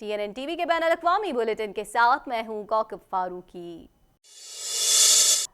TNN TV के बैनुल-अक़वामी bulletin के साथ मैं हूं कौकब फारूकी।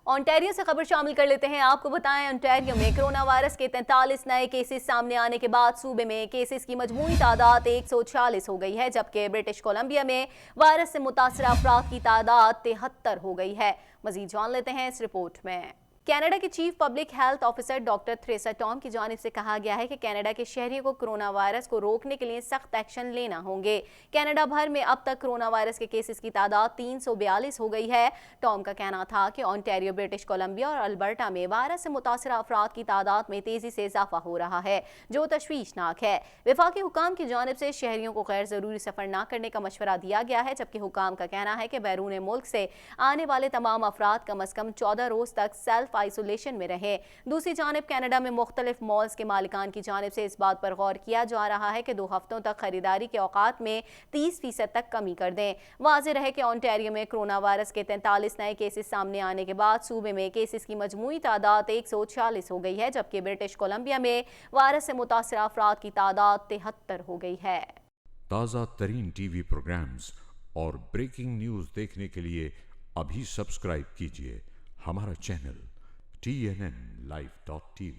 ओंटारियो से खबर शामिल कर लेते हैं। आपको बताएं, ओंटारियो में कोरोना वायरस के 43 नए केसेस सामने आने के बाद सूबे में केसेस की मजमूई तादाद 146 हो गई है, जबकि ब्रिटिश कोलंबिया में वायरस से मुतासर अफराद की तादाद 73 हो गई है। मजीद जान लेते हैं इस रिपोर्ट में। कनाडा के chief public health officer doctor Theresa Tam की जानिब से कहा गया है कि कनाडा के शहरियों को कोरोना वायरस को रोकने के लिए सख्त एक्शन लेना होंगे। कनाडा भर में अब तक कोरोना वायरस के केसेस की तादाद 342 हो गई है। टॉम का कहना था कि ओंटारियो, ब्रिटिश कोलंबिया और अल्बर्टा में वायरस से मुतासर अफराद की तादाद में तेजी से इजाफा हो रहा है, जो तशवीशनाक है। वफाकी हुकाम की जानिब से शहरियों को गैर जरूरी सफर न करने का मशवरा दिया गया है, जबकि हुकाम का कहना है कि बैरून मुल्क से आने वाले तमाम अफराद कम अज कम 14 रोज तक सेल्फ आइसोलेशन में रहे। दूसरी जानिब कनाडा में मुख्तलिफ मॉल्स के मालिकान की जानिब से इस बात पर गौर किया जा रहा है कि 2 हफ्तों तक खरीदारी के औकात में 30% तक कमी कर दें। वाज़ेह रहे कि ओंटारियो में कोरोना वायरस के 43 नए केसेस सामने आने के बाद सूबे में केसेस की मजमूई तादाद 146 हो गई है, जबकि ब्रिटिश कोलंबिया में वायरस से मुतासर अफराद की तादाद 73 हो गई है। ताज़ा तरीन टीवी प्रोग्राम्स और ब्रेकिंग न्यूज़ देखने के लिए अभी सब्सक्राइब कीजिए हमारा चैनल TNNlive.tv।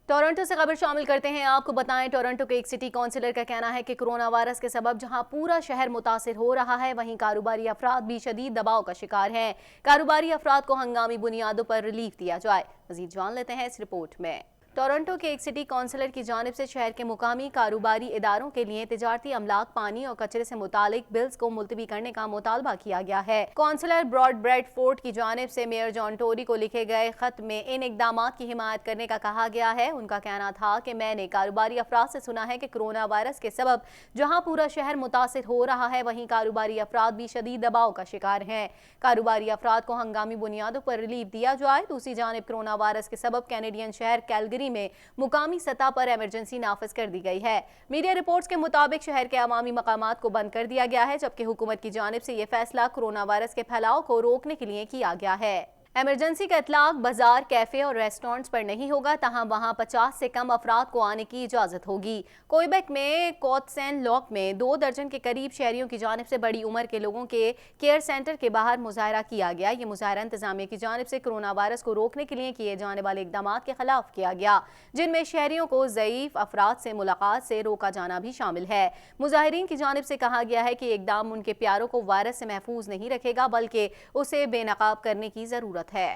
टोरंटो से खबर शामिल करते हैं। आपको बताएं, टोरंटो के एक सिटी काउंसिलर का कहना है कि कोरोना वायरस के सबब जहां पूरा शहर मुतासिर हो रहा है, वहीं कारोबारी अफराद भी शदीद दबाव का शिकार हैं। कारोबारी अफराद को हंगामी बुनियादों पर रिलीफ दिया जाए। मजीद जान लेते हैं इस रिपोर्ट में। टोरंटो के एक सिटी काउंसिलर की जानिब से शहर के मुकामी कारोबारी इदारों के लिए तिजारती अमलाक, पानी और कचरे से मुतालिक बिल्स को मुलतवी करने का मुतालबा किया गया है। काउंसिलर ब्रॉड ब्रेडफोर्ड की जानिब से मेयर जॉन टोरी को लिखे गए खत में इन इकदामात की हिमायत करने का कहा गया है। उनका कहना था कि मैंने कारोबारी अफराद से सुना है कि कोरोना वायरस के सबब जहाँ पूरा शहर मुतासिर हो रहा है, वहीं कारोबारी अफराद भी शदीद दबाव का शिकार हैं। कारोबारी अफराद को हंगामी बुनियादों पर रिलीफ दिया जाए। दूसरी जानिब कोरोना वायरस के सबब कैनेडियन शहर कैलगरी में मुकामी सतह पर इमरजेंसी नाफिज कर दी गई है। मीडिया रिपोर्ट्स के मुताबिक शहर के अवामी मकामात को बंद कर दिया गया है, जबकि हुकूमत की जानिब से यह फैसला कोरोना वायरस के फैलाव को रोकने के लिए किया गया है। एमरजेंसी का इतलाक बाजार, कैफे और रेस्टोरेंट्स पर नहीं होगा, तहां वहां 50 से कम अफराद को आने की इजाजत होगी। क्वेबेक में कोत्सेन लॉक में 2 दर्जन के करीब शहरियों की जानिब से बड़ी उम्र के लोगों के केयर सेंटर के बाहर मुजाहरा किया गया। ये मुजाहरा इंतजामिया की जानिब से कोरोना वायरस को रोकने के लिए किए जाने वाले इकदाम के खिलाफ किया गया, जिनमें शहरियों को ज़ईफ अफराद से मुलाकात से रोका जाना भी शामिल है। मुजाहिरीन की जानिब से कहा गया है कि इकदाम उनके प्यारों को वायरस से महफूज नहीं रखेगा, बल्कि उसे बेनकाब करने की जरूरत है।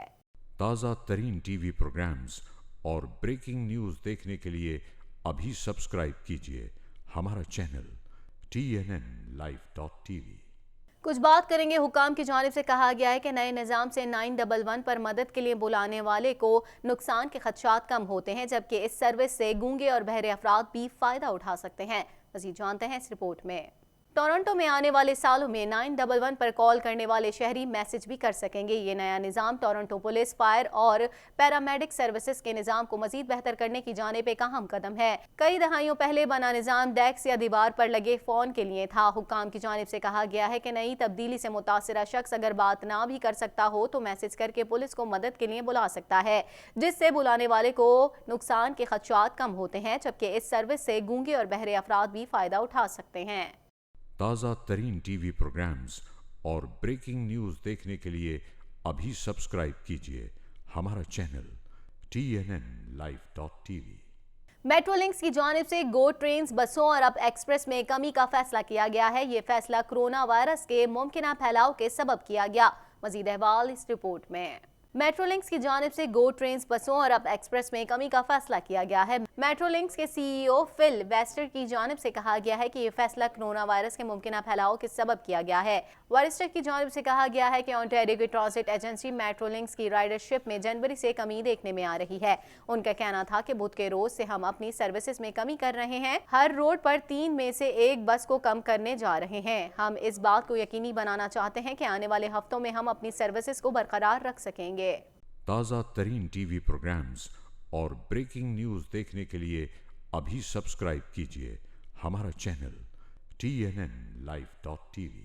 ताज़ा तरीन टीवी प्रोग्राम्स और ब्रेकिंग न्यूज़ देखने के लिए अभी सब्सक्राइब कीजिए हमारा चैनल TNNlive.tv। कुछ बात करेंगे हुकाम की जानिब से कहा गया है कि नए निज़ाम से 911 पर मदद के लिए बुलाने वाले को नुकसान के खदशात कम होते हैं, जबकि इस सर्विस से गूंगे और बहरे अफराद भी फ़ायदा उठा सकते हैं। मज़ीद जानते हैं इस रिपोर्ट में। टोरंटो में आने वाले सालों में 911 पर कॉल करने वाले शहरी मैसेज भी कर सकेंगे। ये नया निज़ाम टोरंटो पुलिस, फायर और पैरामेडिक सर्विसेज के निज़ाम को मजीद बेहतर करने की जानिब एक अहम कदम है। कई दहाइयों पहले बना निज़ाम डेस्क या दीवार पर लगे फ़ोन के लिए था। हुकाम की जानिब से कहा गया है कि नई तब्दीली से मुतासिरा शख्स अगर बात ना भी कर सकता हो तो मैसेज करके पुलिस को मदद के लिए बुला सकता है, जिससे बुलाने वाले को नुकसान के खदशात कम होते हैं, जबकि इस सर्विस से गूंगे और बहरे अफराद भी फ़ायदा उठा सकते हैं। ताज़ा तरीन टीवी प्रोग्राम्स और ब्रेकिंग न्यूज़ देखने के लिए अभी सब्सक्राइब कीजिए हमारा चैनल TNNlive.tv। मेट्रोलिंक्स की जानिब से गो ट्रेन्स, बसों और अब एक्सप्रेस में कमी का फैसला किया गया है। ये फैसला कोरोना वायरस के मुमकिन फैलाव के सबब किया गया। मजीद अहवाल इस रिपोर्ट में। मेट्रोलिंक्स की जानिब से गो ट्रेन्स, बसों और अब एक्सप्रेस में कमी का फैसला किया गया है। मेट्रोलिंक्स के CEO फिल वेस्टर की जानिब से कहा गया है कि यह फैसला कोरोना वायरस के मुमकिन फैलाव के सबब किया गया है। वेस्टर की जानिब से कहा गया है कि ओंटारियो की ट्रांसिट एजेंसी मेट्रोलिंक्स की राइडरशिप में जनवरी से कमी देखने में आ रही है। उनका कहना था कि बुध के रोज से हम अपनी सर्विसेज में कमी कर रहे हैं। हर रोड पर 3 में से 1 बस को कम करने जा रहे हैं। हम इस बात को यकीनी बनाना चाहते हैं कि आने वाले हफ्तों में हम अपनी सर्विसेज को बरकरार रख सकेंगे। ताज़ा तरीन टीवी प्रोग्राम्स और ब्रेकिंग न्यूज़ देखने के लिए अभी सब्सक्राइब कीजिए हमारा चैनल TNNlive.tv।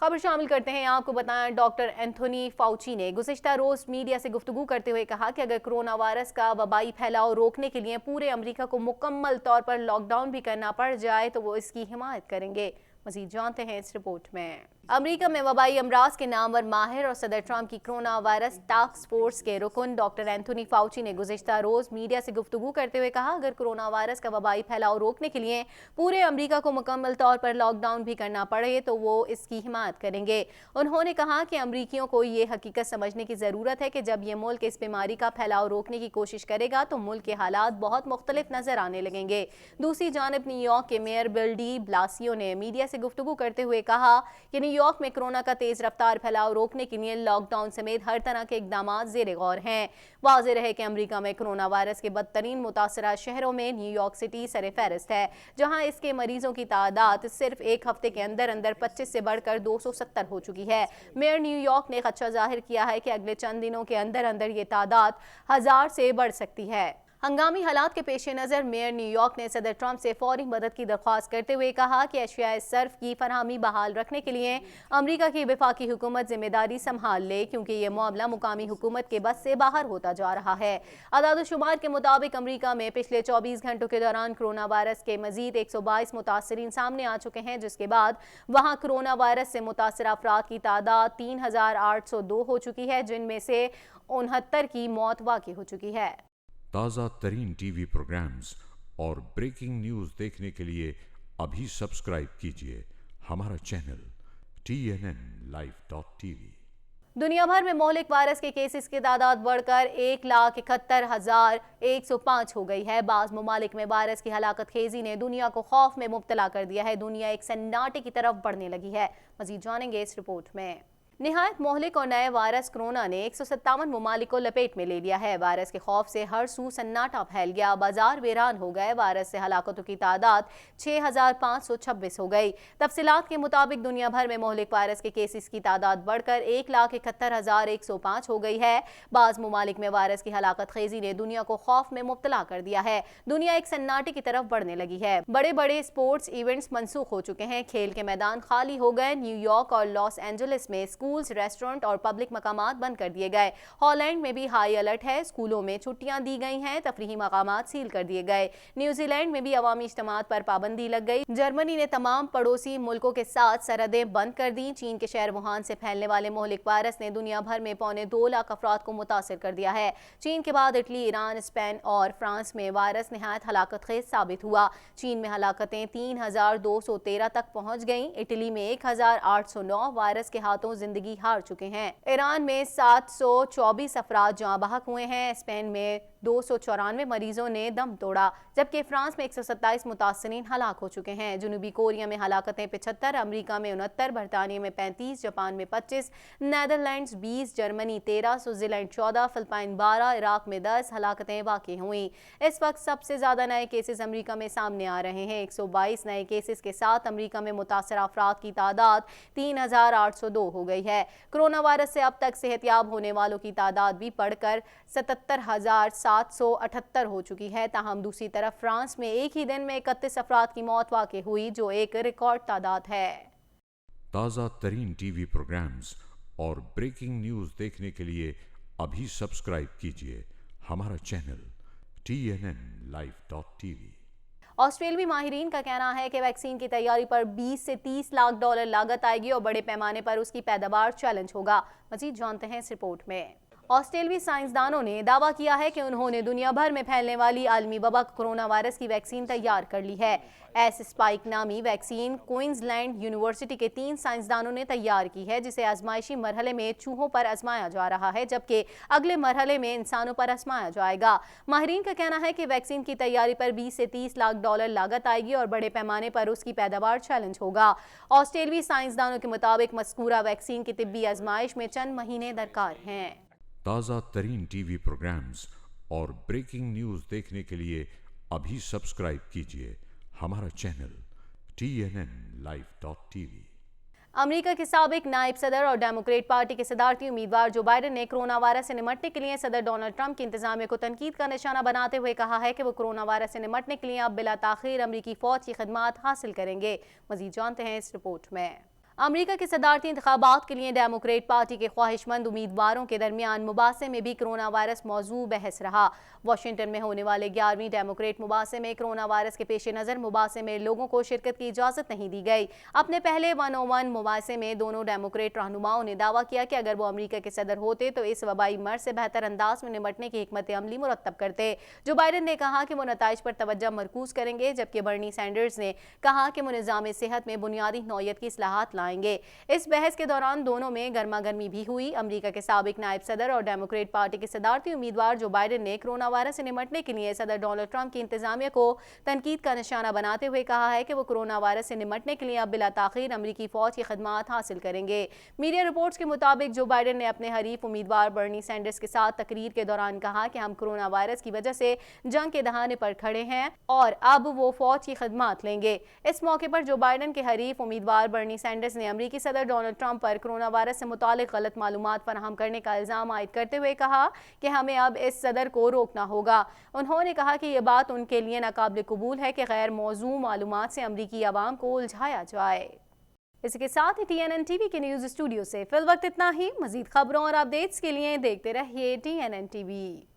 खबर शामिल करते हैं। आपको बताएं, डॉक्टर एंथोनी फाउची ने गुज़िश्ता रोज मीडिया से गुफ्तगू करते हुए कहा कि अगर कोरोना वायरस का वबाई फैलाव रोकने के लिए पूरे अमेरिका को मुकम्मल तौर पर लॉकडाउन भी करना पड़ जाए तो वो इसकी हिमायत करेंगे। मज़ीद जानते हैं इस रिपोर्ट में। अमेरिका में वबाई अमराज के नामवर माहिर और सदर ट्रंप की कोरोना वायरस टास्क फोर्स के रुकन डॉक्टर एंथोनी फाउची ने गुज़िश्ता रोज़ मीडिया से गुफ्तगू करते हुए कहा, अगर कोरोना वायरस का वबाई फैलाव रोकने के लिए पूरे अमेरिका को मुकम्मल तौर पर लॉकडाउन भी करना पड़े तो वो इसकी हिमायत करेंगे। उन्होंने कहा कि अमरीकियों को ये हकीकत समझने की ज़रूरत है कि जब ये मुल्क इस बीमारी का फैलाव रोकने की कोशिश करेगा तो मुल्क के हालात बहुत मुख्तलिफ नजर आने लगेंगे। दूसरी जानब न्यूयॉर्क के मेयर बिल डी ब्लासियो ने मीडिया से गुफ्तगू करते हुए कहा कि न्यूयॉर्क में कोरोना का तेज रफ्तार फैलाव रोकने के लिए लॉकडाउन समेत हर तरह के इकदाम ज़ेर गौर हैं। वाज़ेह रहे कि अमेरिका में कोरोना वायरस के बदतरीन मुतासरा शहरों में न्यूयॉर्क सिटी सर फहरिस्त है, जहां इसके मरीजों की तादाद सिर्फ एक हफ्ते के अंदर अंदर 25 से बढ़कर 270 हो चुकी है। मेयर न्यूयॉर्क ने खदशा जाहिर किया है कि अगले चंद दिनों के अंदर अंदर ये तादाद 1000 से बढ़ सकती है। हंगामी हालात के पेश नज़र मेयर न्यूयॉर्क ने सदर ट्रंप से फौरी मदद की दरख्वास्त करते हुए कहा कि अशियाए सर्फ की फरहमी बहाल रखने के लिए अमरीका की वफाकी हुकूमत जिम्मेदारी संभाल ले, क्योंकि ये मामला मुकामी हुकूमत के बस से बाहर होता जा रहा है। अदाद-ओ-शुमार के मुताबिक अमरीका में पिछले 24 घंटों के दौरान कोरोना वायरस के मजीद 122 मुतासरीन सामने आ चुके हैं, जिसके बाद वहाँ कोरोना वायरस से मुतासर अफराद की तादाद 3802 हो चुकी है, जिनमें से 69 की मौत वाक़ई हो चुकी है। ताज़ा तरीन टीवी प्रोग्राम्स और ब्रेकिंग न्यूज़ देखने के लिए अभी सब्सक्राइब कीजिए हमारा चैनल TNNlive.tv। दुनिया भर में मोहलिक वायरस के केसेस की तादाद बढ़कर 1,71,105 हो गई है। बाज़ ममालिक में वायरस की हलाकत खेजी ने दुनिया को खौफ में मुब्तला कर दिया है। दुनिया एक सन्नाटे की तरफ बढ़ने लगी है। मज़ीद जानेंगे इस रिपोर्ट में। निहायत मोहलिक और नए वायरस कोरोना ने 157 ममालिक को लपेट में ले लिया है। वायरस के खौफ से हर सू सन्नाटा फैल गया, बाजार वीरान हो गए। वायरस से हलाकतों की तादाद 6526 हो गई। तफसीलात के मुताबिक दुनिया भर में मोहलिक वायरस के केसेस की तादाद बढ़कर 1,71,105 हो गई है। बाज़ ममालिक में वायरस की हलाकत खेजी ने दुनिया को खौफ में मुब्तला कर दिया है। दुनिया एक सन्नाटे की तरफ बढ़ने लगी है। बड़े बड़े स्पोर्ट्स इवेंट्स मनसूख हो चुके हैं। खेल के मैदान खाली हो गए। न्यूयॉर्क और लॉस एंजलिस में स्कूल्स, रेस्टोरेंट और पब्लिक मकामात बंद कर दिए गए। हॉलैंड में भी हाई अलर्ट है। स्कूलों में छुट्टियां दी गई हैं। तफरीही मकामात सील कर दिए गए। न्यूजीलैंड में भी अवामी इज्तिमात पर पाबंदी लग गई। जर्मनी ने तमाम पड़ोसी मुल्कों के साथ सरहदें बंद कर दी। चीन के शहर वुहान से फैलने वाले मोहलिक वायरस ने दुनिया भर में 2.25 लाख अफराद को मुतासिर कर दिया है। चीन के बाद इटली, ईरान, स्पेन और फ्रांस में वायरस नहायत हलाकत खेज साबित हुआ। चीन में हलाकतें 3,213 तक पहुंच गईं। इटली में 1,809 वायरस के हाथों जिंदगी हार चुके हैं। ईरान में 724 अफराद जाँ बहक हुए हैं। स्पेन में 294 मरीजों ने दम तोड़ा, जबकि फ्रांस में 127 मुतासरीन हलाक हो चुके हैं। जनूबी कोरिया में हलाकतें 75, अमरीका में 69, बरतानिया में 35, जापान में 25, Netherlands 20, Germany 13, Switzerland 14, Philippine 12, Iraq में 10 हलाकतें वाक़ई हुई। इस वक्त सबसे ज़्यादा नए केसेस अमरीका में सामने आ रहे हैं। 122 नए केसेस के साथ अमरीका में मुतासर अफराद की तादाद 3,802 हो गई है। कोरोना वायरस से अब तक सेहतयाब होने वालों की तादाद भी बढ़कर 77,778 हो चुकी है। ताहम दूसरी तरफ फ्रांस में एक ही दिन में 31 अफराद की मौत वाक़ई हुई, जो एक रिकॉर्ड तादाद है। ताज़ा तरीन टीवी प्रोग्राम्स और ब्रेकिंग न्यूज़ देखने के लिए अभी सब्सक्राइब कीजिए हमारा चैनल TNNlive.tv। ऑस्ट्रेलियाई माहिरीन का कहना है कि वैक्सीन की तैयारी पर 20 से 30 लाख डॉलर लागत आएगी और बड़े पैमाने पर उसकी पैदावार चैलेंज होगा। मजीद जानते हैं इस रिपोर्ट में। ऑस्ट्रेलियाई साइंसदानों ने दावा किया है कि उन्होंने दुनिया भर में फैलने वाली आलमी वबा कोरोना वायरस की वैक्सीन तैयार कर ली है। एस स्पाइक नामी वैक्सीन क्वींसलैंड यूनिवर्सिटी के 3 साइंसदानों ने तैयार की है, जिसे आजमाइशी मरहले में चूहों पर आजमाया जा रहा है, जबकि अगले मरहले में इंसानों पर आजमाया जाएगा। माहिरीन का कहना है कि वैक्सीन की तैयारी पर 20 से 30 लाख डॉलर लागत आएगी और बड़े पैमाने पर उसकी पैदावार चैलेंज होगा। ऑस्ट्रेलियाई साइंसदानों के मुताबिक मज़कूरा वैक्सीन की तिब्बी आजमाइश में चंद महीने दरकार हैं। ताज़ा तरीन टीवी प्रोग्राम्स और ब्रेकिंग न्यूज़ देखने के लिए अभी सब्सक्राइब कीजिए हमारा चैनल TNNlive.tv। अमेरिका के साबिक नायब सदर और डेमोक्रेट पार्टी के सदारती उम्मीदवार जो बाइडेन ने कोरोना वायरस से निमटने के लिए सदर डोनाल्ड ट्रंप की इंतजामिया को तनकीद का निशाना बनाते हुए कहा है कि वो कोरोना वायरस से निमटने के लिए अब बिला ताखीर अमरीकी फौज की खिदमात हासिल करेंगे। मजीद जानते हैं इस रिपोर्ट में। امریکہ کے صدارتی انتخابات کے لیے ڈیموکریٹ پارٹی کے خواہشمند امیدواروں کے درمیان مباحثے میں بھی کرونا وائرس موضوع بحث رہا۔ واشنگٹن میں ہونے والے 11ویں ڈیموکریٹ مباحثے میں کرونا وائرس کے پیش نظر مباحثے میں لوگوں کو شرکت کی اجازت نہیں دی گئی۔ اپنے پہلے 101 مباحثے میں دونوں ڈیموکریٹ رہنماؤں نے دعویٰ کیا کہ اگر وہ امریکہ کے صدر ہوتے تو اس وبائی مرض سے بہتر انداز میں نمٹنے کی حکمت عملی مرتب کرتے۔ جو بائیڈن نے کہا کہ وہ نتائج پر توجہ مرکوز کریں گے، جبکہ برنی سینڈرز نے کہا کہ وہ نظام صحت میں بنیادی نوعیت کی اصلاحات لائیں گے۔ اس بحث کے دوران دونوں میں گرما گرمی بھی ہوئی۔ امریکہ کے سابق نائب صدر اور ڈیموکریٹ پارٹی کے صدارتی امیدوار جو بائیڈن نے کرونا وائرس سے نمٹنے کے لیے صدر ڈونلڈ ٹرمپ کی انتظامیہ کو تنقید کا نشانہ بناتے ہوئے کہا ہے کہ وہ کرونا وائرس سے نمٹنے کے لیے اب بلا تاخیر امریکی فوج کی خدمات حاصل کریں گے۔ میڈیا رپورٹس کے مطابق جو بائیڈن نے اپنے حریف امیدوار برنی سینڈرز کے ساتھ تقریر کے دوران کہا کہ ہم کرونا وائرس کی وجہ سے جنگ کے دہانے پر کھڑے ہیں اور اب وہ فوج کی خدمات لیں گے۔ اس موقع پر جو بائیڈن کے حریف امیدوار برنی سینڈرز نے امریکی صدر ڈونلڈ ٹرمپ پر کرونا وائرس سے متعلق غلط معلومات فراہم کرنے کا الزام عائد کرتے ہوئے کہا کہ ہمیں اب اس صدر کو روکنا ہوگا۔ انہوں نے کہا کہ یہ بات ان کے لیے ناقابل قبول ہے کہ غیر موزوں معلومات سے امریکی عوام کو الجھایا جائے۔ اس کے ساتھ ہی TNN TV کے نیوز اسٹوڈیو سے فی الوقت اتنا ہی۔ مزید خبروں اور اپڈیٹس کے لیے دیکھتے رہیے TNN TV۔